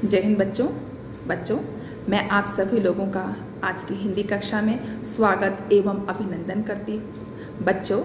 जय हिंद बच्चों, मैं आप सभी लोगों का आज की हिंदी कक्षा में स्वागत एवं अभिनंदन करती हूँ। बच्चों,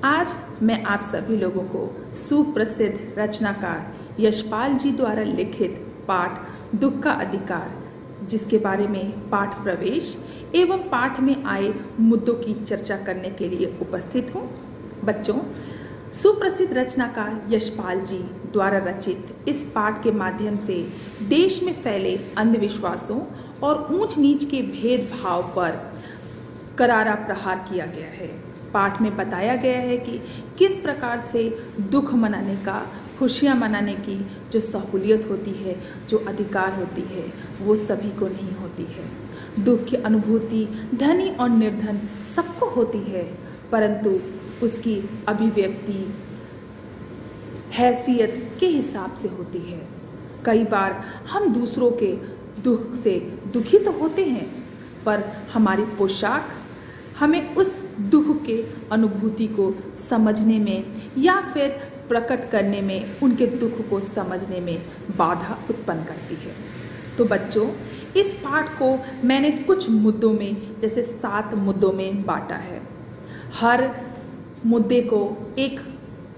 आज मैं आप सभी लोगों को सुप्रसिद्ध रचनाकार यशपाल जी द्वारा लिखित पाठ दुख का अधिकार, जिसके बारे में पाठ प्रवेश एवं पाठ में आए मुद्दों की चर्चा करने के लिए उपस्थित हूँ। बच्चों, सुप्रसिद्ध रचनाकार यशपाल जी द्वारा रचित इस पाठ के माध्यम से देश में फैले अंधविश्वासों और ऊंच नीच के भेदभाव पर करारा प्रहार किया गया है। पाठ में बताया गया है कि किस प्रकार से दुख मनाने का, खुशियाँ मनाने की जो सहूलियत होती है, जो अधिकार होती है, वो सभी को नहीं होती है। दुख की अनुभूति धनी और निर्धन सबको होती है, परंतु उसकी अभिव्यक्ति हैसियत के हिसाब से होती है। कई बार हम दूसरों के दुख से दुखी तो होते हैं, पर हमारी पोशाक हमें उस दुख के अनुभूति को समझने में या फिर प्रकट करने में, उनके दुख को समझने में बाधा उत्पन्न करती है। तो बच्चों, इस पाठ को मैंने कुछ मुद्दों में, जैसे 7 मुद्दों में बांटा है। हर मुद्दे को एक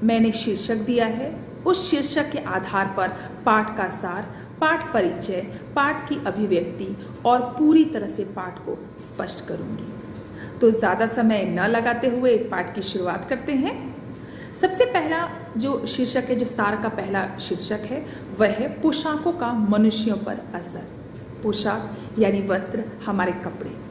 मैंने शीर्षक दिया है। उस शीर्षक के आधार पर पाठ का सार, पाठ परिचय, पाठ की अभिव्यक्ति और पूरी तरह से पाठ को स्पष्ट करूंगी। तो ज़्यादा समय न लगाते हुए पाठ की शुरुआत करते हैं। सबसे पहला जो शीर्षक है, जो सार का पहला शीर्षक है, वह है पोशाकों का मनुष्यों पर असर। पोशाक यानी वस्त्र, हमारे कपड़े।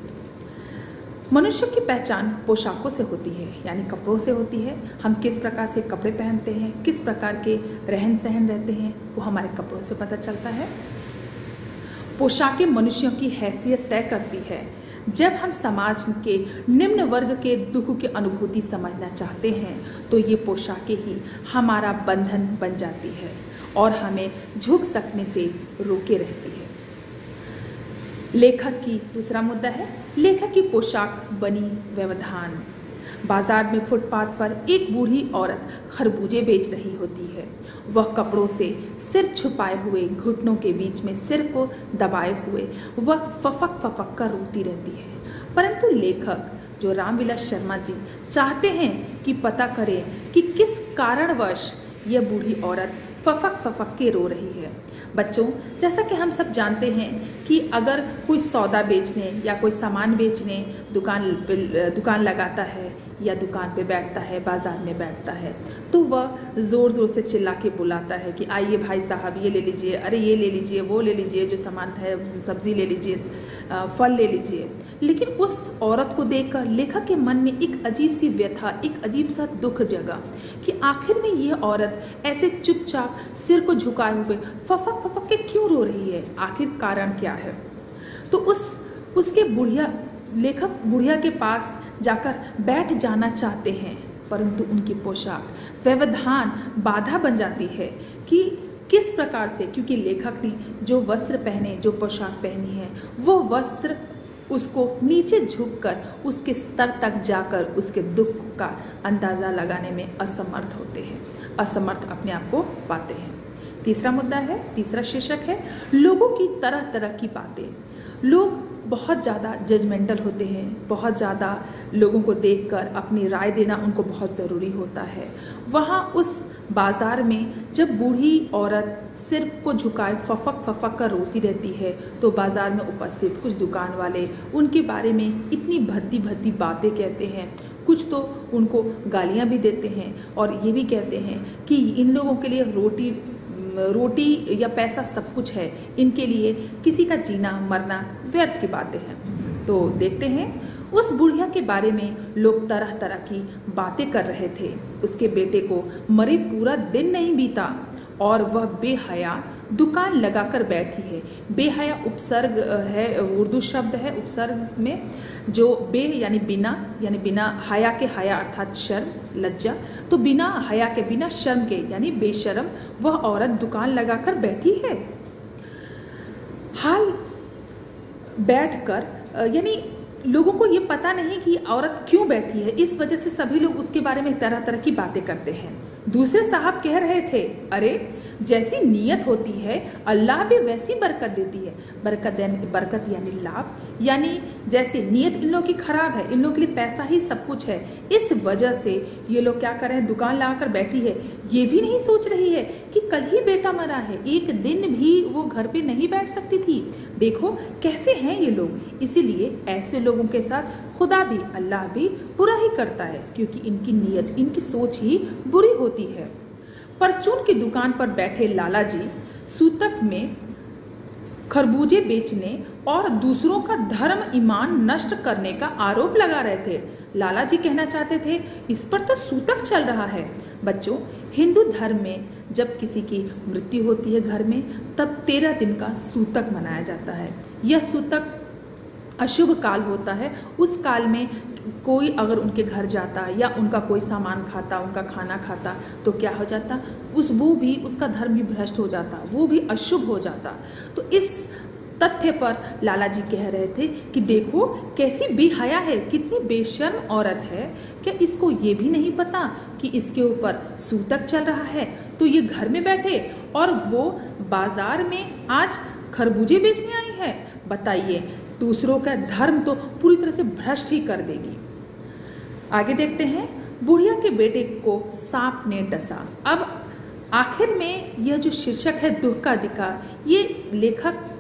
मनुष्य की पहचान पोशाकों से होती है, यानी कपड़ों से होती है। हम किस प्रकार से कपड़े पहनते हैं, किस प्रकार के रहन सहन रहते हैं, वो हमारे कपड़ों से पता चलता है। पोशाकें मनुष्यों की हैसियत तय करती है। जब हम समाज के निम्न वर्ग के दुख की अनुभूति समझना चाहते हैं, तो ये पोशाकें ही हमारा बंधन बन जाती है और हमें झुक सकने से रोके रहती है। लेखक की दूसरा मुद्दा है, लेखक की पोशाक बनी व्यवधान। बाजार में फुटपाथ पर एक बूढ़ी औरत खरबूजे बेच रही होती है। वह कपड़ों से सिर छुपाए हुए, घुटनों के बीच में सिर को दबाए हुए वह फफक फफक कर रोती रहती है। परंतु लेखक जो रामविलास शर्मा जी चाहते हैं कि पता करें कि किस कारणवश यह बूढ़ी औरत फफक फफक के रो रही है। बच्चों, जैसा कि हम सब जानते हैं कि अगर कोई सौदा बेचने या कोई सामान बेचने दुकान लगाता है या दुकान पे बैठता है, बाजार में बैठता है, तो वह ज़ोर ज़ोर से चिल्ला के बुलाता है कि आइए भाई साहब, ये ले लीजिए, अरे ये ले लीजिए, वो ले लीजिए, जो सामान है, सब्जी ले लीजिए, फल ले लीजिए। लेकिन उस औरत को देखकर लेखक के मन में एक अजीब सी व्यथा, एक अजीब सा दुख जगा कि आखिर में ये औरत ऐसे चुपचाप सिर को झुकाए हुए फफक फफक के क्यों रो रही है, आखिर कारण क्या है। तो उसके लेखक बुढ़िया के पास जाकर बैठ जाना चाहते हैं, परंतु उनकी पोशाक व्यवधान, बाधा बन जाती है कि किस प्रकार से, क्योंकि लेखक ने जो वस्त्र पहने, जो पोशाक पहनी है, वो वस्त्र उसको नीचे झुककर उसके स्तर तक जाकर उसके दुख का अंदाज़ा लगाने में असमर्थ होते हैं, असमर्थ अपने आप को पाते हैं। तीसरा मुद्दा है, तीसरा शीर्षक है, लोगों की तरह तरह की बातें। लोग बहुत ज़्यादा जजमेंटल होते हैं, बहुत ज़्यादा लोगों को देखकर अपनी राय देना उनको बहुत ज़रूरी होता है। वहाँ उस बाज़ार में जब बूढ़ी औरत सिर को झुकाए फफक फफक कर रोती रहती है, तो बाज़ार में उपस्थित कुछ दुकान वाले उनके बारे में इतनी भद्दी भद्दी बातें कहते हैं, कुछ तो उनको गालियाँ भी देते हैं और ये भी कहते हैं कि इन लोगों के लिए रोटी या पैसा सब कुछ है, इनके लिए किसी का जीना मरना व्यर्थ की बातें हैं। तो देखते हैं, उस बुढ़िया के बारे में लोग तरह तरह की बातें कर रहे थे। उसके बेटे को मरे पूरा दिन नहीं बीता और वह बेहया दुकान लगाकर बैठी है। बेहया उपसर्ग है, उर्दू शब्द है। उपसर्ग में जो बे यानी बिना, हया के हया अर्थात शर्म, लज्जा, तो बिना हया के, बिना शर्म के यानी बेशर्म वह औरत दुकान लगाकर बैठी है। हाल बैठकर, यानी लोगों को ये पता नहीं कि औरत क्यों बैठी है, इस वजह से सभी लोग उसके बारे में तरह तरह की बातें करते हैं। दूसरे साहब कह रहे थे, अरे जैसी नीयत होती है अल्लाह भी वैसी बरकत देती है। बरकत यानी लाभ, यानी जैसे नीयत इन लोगों की खराब है, इन लोगों के लिए पैसा ही सब कुछ है, इस वजह से ये लोग क्या कर रहे हैं, दुकान लगाकर बैठी है। ये भी नहीं सोच रही है कि कल ही बेटा मरा है, एक दिन भी वो घर पे नहीं बैठ सकती थी। देखो कैसे हैं ये लोग। इसीलिए ऐसे लोगों के साथ खुदा भी, अल्लाह भी बुरा ही करता है, क्योंकि इनकी नीयत, इनकी सोच ही बुरी होती है। परचून की दुकान पर बैठे लाला जी सूतक में खरबूजे बेचने और दूसरों का धर्म ईमान नष्ट करने का आरोप लगा रहे थे। लाला जी कहना चाहते थे, इस पर तो सूतक चल रहा है। बच्चों, हिंदू धर्म में जब किसी की मृत्यु होती है घर में, तब 13 दिन का सूतक मनाया जाता है। यह सूतक अशुभ काल होता है। उस काल में कोई अगर उनके घर जाता या उनका कोई सामान खाता, उनका खाना खाता, तो क्या हो जाता, उसका धर्म भी भ्रष्ट हो जाता, वो भी अशुभ हो जाता। तो इस तथ्य पर लाला जी कह रहे थे कि देखो कैसी बेहया है, कितनी बेशर्म औरत है, क्या इसको ये भी नहीं पता कि इसके ऊपर सूतक चल रहा है। तो ये घर में बैठे और वो बाजार में आज खरबूजे बेचने आई है। बताइए, दूसरों का धर्म तो पूरी तरह से भ्रष्ट ही कर देगी। आगे देखते हैं, बुढ़िया के बेटे को सांप ने डसा। अब आखिर में यह जो शीर्षक है दुख का अधिकार, ये लेखक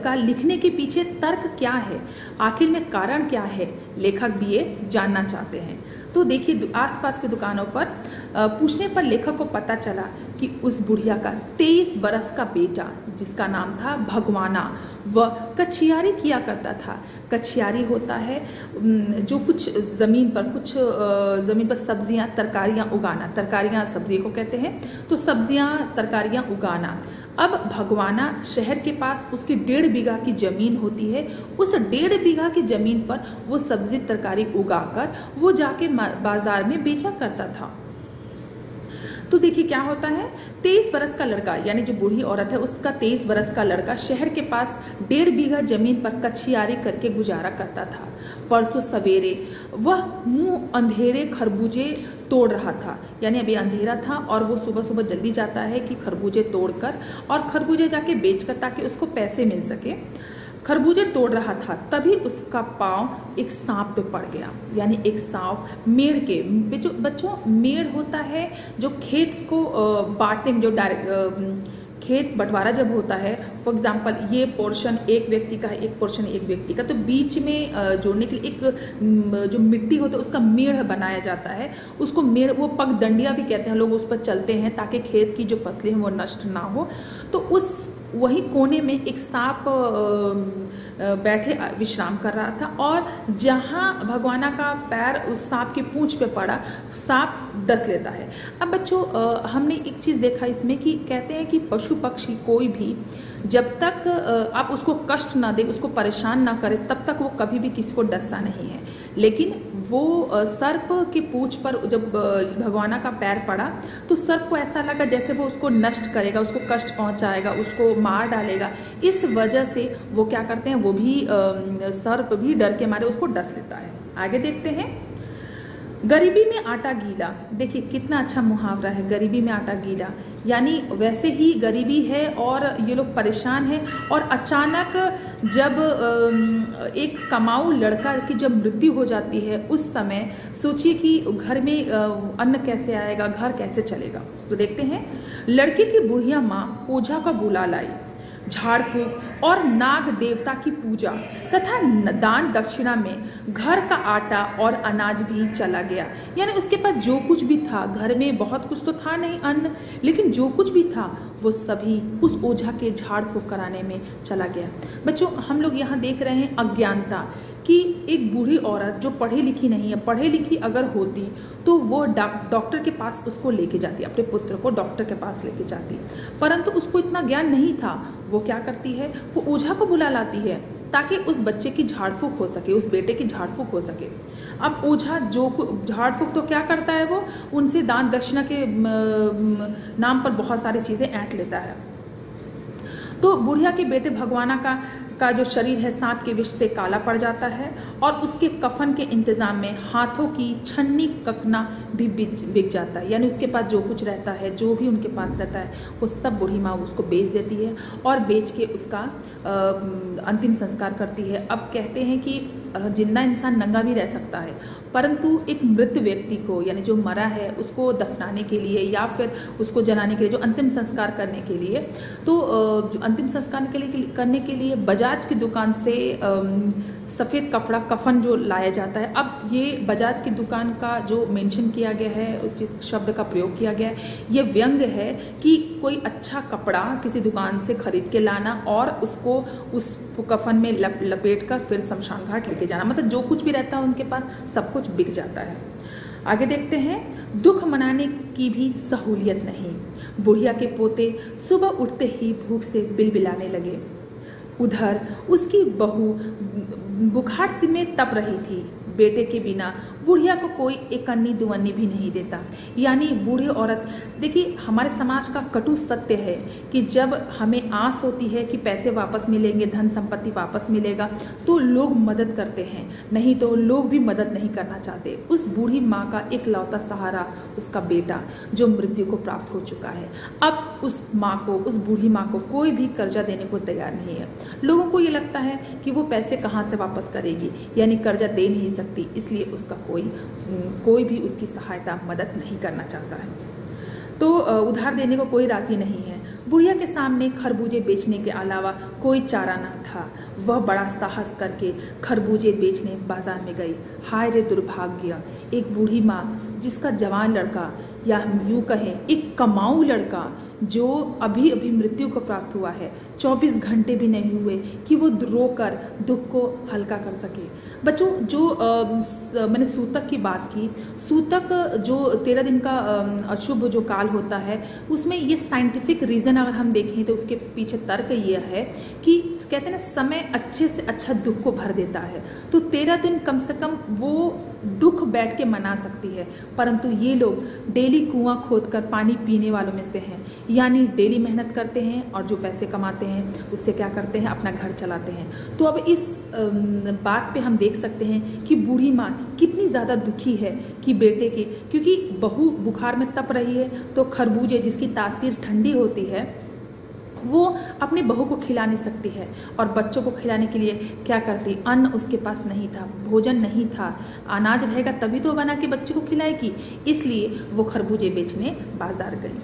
का लिखने के पीछे तर्क क्या है, आखिर में कारण क्या है, लेखक भी ये जानना चाहते हैं। तो देखिए, आसपास की दुकानों पर पूछने पर लेखक को पता चला कि उस बुढ़िया का 23 बरस का बेटा, जिसका नाम था भगवाना, वह कछियारी किया करता था। कछियारी होता है जो कुछ ज़मीन पर सब्जियां तरकारियां उगाना, तरकारियां सब्जी को कहते हैं, तो सब्जियां तरकारियां उगाना। अब भगवाना शहर के पास उसकी 1.5 बीघा की जमीन होती है। उस 1.5 बीघा की जमीन पर वो सब्जी तरकारी उगाकर वो जाके बाजार में बेचा करता था। तो देखिए क्या होता है, 23 बरस का लड़का, यानी जो बूढ़ी औरत है उसका 23 बरस का लड़का शहर के पास 1.5 बीघा जमीन पर कछियारी करके गुजारा करता था। परसों सवेरे वह मुंह अंधेरे खरबूजे तोड़ रहा था, यानी अभी अंधेरा था और वो सुबह सुबह जल्दी जाता है कि खरबूजे तोड़कर और खरबूजे जाके बेचकर ताकि उसको पैसे मिल सके। खरबूजे तोड़ रहा था, तभी उसका पाँव एक सांप पे पड़ गया। यानी एक सांप मेड़ के, जो बच्चों मेड़ होता है जो खेत को बांटने में, जो खेत बंटवारा जब होता है, फॉर एग्जांपल ये पोर्शन एक व्यक्ति का है, एक पोर्शन एक व्यक्ति का, तो बीच में जोड़ने के लिए एक जो मिट्टी होता है उसका मेड़ बनाया जाता है। उसको मेड़, वो पगडंडिया भी कहते हैं, लोग उस पर चलते हैं ताकि खेत की जो फसलें हैं वो नष्ट ना हो। तो उस वही कोने में एक सांप बैठे विश्राम कर रहा था और जहाँ भगवाना का पैर उस सांप की पूंछ पे पड़ा, सांप डस लेता है। अब बच्चों, हमने एक चीज़ देखा इसमें कि कहते हैं कि पशु पक्षी कोई भी जब तक आप उसको कष्ट ना दे, उसको परेशान ना करे, तब तक वो कभी भी किसी को डसता नहीं है। लेकिन वो सर्प की पूंछ पर जब भगवाना का पैर पड़ा तो सर्प को ऐसा लगा जैसे वो उसको नष्ट करेगा, उसको कष्ट पहुंचाएगा, उसको मार डालेगा। इस वजह से वो क्या करते हैं, वो भी सर्प भी डर के मारे उसको डस लेता है। आगे देखते हैं, गरीबी में आटा गीला। देखिए कितना अच्छा मुहावरा है, गरीबी में आटा गीला, यानी वैसे ही गरीबी है और ये लोग परेशान हैं और अचानक जब एक कमाऊ लड़का की जब मृत्यु हो जाती है, उस समय सोचिए कि घर में अन्न कैसे आएगा, घर कैसे चलेगा। तो देखते हैं, लड़के की बुढ़िया माँ ओझा का बुला लाई, झाड़ फूक और नाग देवता की पूजा तथा दान दक्षिणा में घर का आटा और अनाज भी चला गया। यानी उसके पास जो कुछ भी था, घर में बहुत कुछ तो था नहीं अन्न, लेकिन जो कुछ भी था वो सभी उस ओझा के झाड़ फूक कराने में चला गया। बच्चों, हम लोग यहाँ देख रहे हैं अज्ञानता कि एक बूढ़ी औरत जो पढ़ी लिखी नहीं है, पढ़ी लिखी अगर होती तो वो डॉक्टर के पास उसको लेके जाती, अपने पुत्र को डॉक्टर के पास लेके जाती, परंतु उसको इतना ज्ञान नहीं था। वो क्या करती है, वो ओझा को बुला लाती है ताकि उस बच्चे की झाड़ फूक हो सके, उस बेटे की झाड़ फूक हो सके। अब ओझा जो झाड़ फूक तो क्या करता है, वो उनसे दान दक्षिणा के नाम पर बहुत सारी चीज़ें ऐंठ लेता है। तो बुढ़िया के बेटे भगवाना का का जो शरीर है सांप के विष से काला पड़ जाता है और उसके कफन के इंतजाम में हाथों की छन्नी ककना भी बिक जाता है। यानी उसके पास जो कुछ रहता है, जो भी उनके पास रहता है, वो सब बूढ़ी माँ उसको बेच देती है और बेच के उसका अंतिम संस्कार करती है। अब कहते हैं कि जिंदा इंसान नंगा भी रह सकता है, परंतु एक मृत व्यक्ति को, यानी जो मरा है, उसको दफनाने के लिए या फिर उसको जलाने के लिए, जो अंतिम संस्कार करने के लिए, तो जो अंतिम संस्कार करने के लिए बजाज की दुकान से सफ़ेद कपड़ा कफन जो लाया जाता है। अब ये बजाज की दुकान का जो मेंशन किया गया है, उस चीज़ शब्द का प्रयोग किया गया है, ये व्यंग है कि कोई अच्छा कपड़ा किसी दुकान से खरीद के लाना और उसको उस कफन में लपेट कर फिर शमशान घाट लेके जाना, मतलब जो कुछ भी रहता है उनके पास सब कुछ बिक जाता है। आगे देखते हैं, दुख मनाने की भी सहूलियत नहीं। बुढ़िया के पोते सुबह उठते ही भूख से बिलबिलाने लगे। उधर उसकी बहू बुखार से में तप रही थी। बेटे के बिना बुढ़िया को कोई एक अन्नी दुवन्नी भी नहीं देता। यानी बूढ़ी औरत, देखिए हमारे समाज का कटु सत्य है कि जब हमें आस होती है कि पैसे वापस मिलेंगे, धन संपत्ति वापस मिलेगा, तो लोग मदद करते हैं, नहीं तो लोग भी मदद नहीं करना चाहते। उस बूढ़ी माँ का एकलौता सहारा उसका बेटा जो मृत्यु को प्राप्त हो चुका है। अब उस माँ को, उस बूढ़ी माँ को कोई भी कर्जा देने को तैयार नहीं है। लोगों को ये लगता है कि वो पैसे कहाँ से वापस करेगी, यानी कर्जा दे नहीं सकती, इसलिए उसका कोई भी उसकी सहायता मदद नहीं करना चाहता है। तो उधार देने को कोई राजी नहीं है। बुढ़िया के सामने खरबूजे बेचने के अलावा कोई चारा न था। वह बड़ा साहस करके खरबूजे बेचने बाजार में गई। हाय रे दुर्भाग्य! एक बूढ़ी माँ जिसका जवान लड़का, या यूँ कहें एक कमाऊ लड़का जो अभी अभी मृत्यु को प्राप्त हुआ है, 24 घंटे भी नहीं हुए कि वो रोकर दुख को हल्का कर सके। बच्चों, जो मैंने सूतक की बात की, सूतक जो 13 दिन का अशुभ जो काल होता है, उसमें ये साइंटिफिक रीज़न अगर हम देखें तो उसके पीछे तर्क ये है कि कहते हैं ना, समय अच्छे से अच्छा दुख को भर देता है। तो 13 दिन कम से कम वो दुख बैठ के मना सकती है, परंतु ये लोग डेली कुआं खोदकर पानी पीने वालों में से हैं। यानी डेली मेहनत करते हैं और जो पैसे कमाते हैं उससे क्या करते हैं, अपना घर चलाते हैं। तो अब इस बात पे हम देख सकते हैं कि बूढ़ी माँ कितनी ज़्यादा दुखी है कि बेटे के, क्योंकि बहू बुखार में तप रही है, तो खरबूजे जिसकी तासीर ठंडी होती है वो अपनी बहू को खिला नहीं सकती है। और बच्चों को खिलाने के लिए क्या करती, अन्न उसके पास नहीं था, भोजन नहीं था, अनाज रहेगा तभी तो बना के बच्चों को खिलाएगी, इसलिए वो खरबूजे बेचने बाजार गई।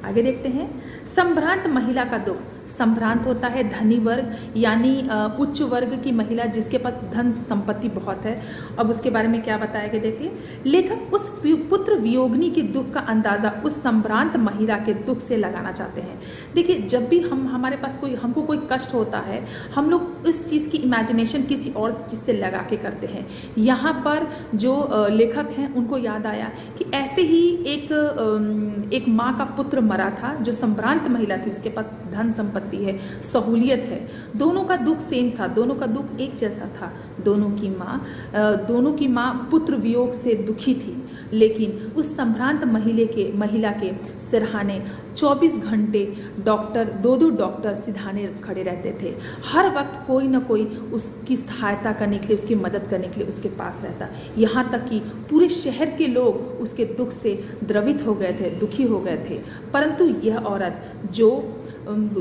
आगे देखते हैं, संभ्रांत महिला का दुख। संभ्रांत होता है धनी वर्ग, यानी उच्च वर्ग की महिला जिसके पास धन संपत्ति बहुत है। अब उसके बारे में क्या बताया गया, देखिए लेखक उस पुत्र वियोगिनी के दुख का अंदाजा उस संभ्रांत महिला के दुख से लगाना चाहते हैं। देखिए, जब भी हमारे पास हमको कोई कष्ट होता है, हम लोग इस चीज़ की इमेजिनेशन किसी और चीज़ से लगा के करते हैं। यहाँ पर जो लेखक हैं उनको याद आया कि ऐसे ही एक माँ का पुत्र मरा था जो संभ्रांत महिला थी, उसके पास धन संपत्ति है, सहूलियत है, दोनों का दुख सेम था, दोनों का दुख एक जैसा था। दोनों की माँ पुत्र वियोग से दुखी थी, लेकिन उस संभ्रांत महिला के सिरहाने 24 घंटे डॉक्टर, दो डॉक्टर सिरहाने खड़े रहते थे। हर वक्त कोई ना कोई उसकी सहायता करने के लिए, उसकी मदद करने के लिए उसके पास रहता। यहाँ तक कि पूरे शहर के लोग उसके दुख से द्रवित हो गए थे, दुखी हो गए थे। परंतु यह औरत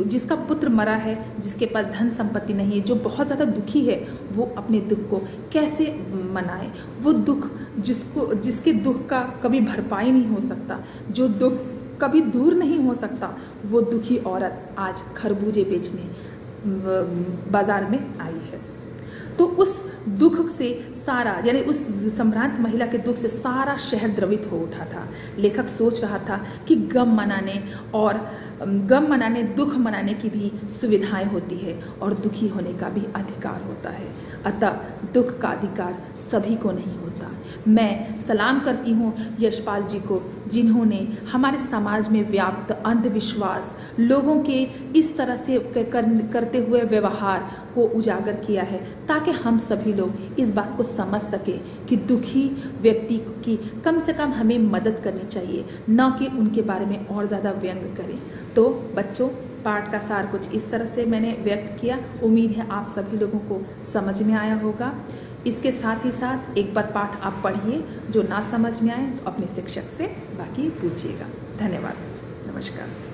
जिसका पुत्र मरा है, जिसके पास धन संपत्ति नहीं है, जो बहुत ज़्यादा दुखी है, वो अपने दुख को कैसे मनाए? वो दुख जिसके दुख का कभी भरपाई नहीं हो सकता, जो दुख कभी दूर नहीं हो सकता, वो दुखी औरत आज खरबूजे बेचने बाजार में आई है। तो उस दुख से सारा, यानी उस संभ्रांत महिला के दुख से सारा शहर द्रवित हो उठा था। लेखक सोच रहा था कि गम मनाने दुख मनाने की भी सुविधाएं होती है और दुखी होने का भी अधिकार होता है। अतः दुख का अधिकार सभी को नहीं होता। मैं सलाम करती हूँ यशपाल जी को, जिन्होंने हमारे समाज में व्याप्त अंधविश्वास, लोगों के इस तरह से करते हुए व्यवहार को उजागर किया है, ताकि हम सभी लोग इस बात को समझ सके कि दुखी व्यक्ति की कम से कम हमें मदद करनी चाहिए, न कि उनके बारे में और ज़्यादा व्यंग करें। तो बच्चों, पाठ का सार कुछ इस तरह से मैंने व्यक्त किया। उम्मीद है आप सभी लोगों को समझ में आया होगा। इसके साथ ही साथ एक बार पाठ आप पढ़िए, जो ना समझ में आए तो अपने शिक्षक से बाकी पूछिएगा। धन्यवाद, नमस्कार।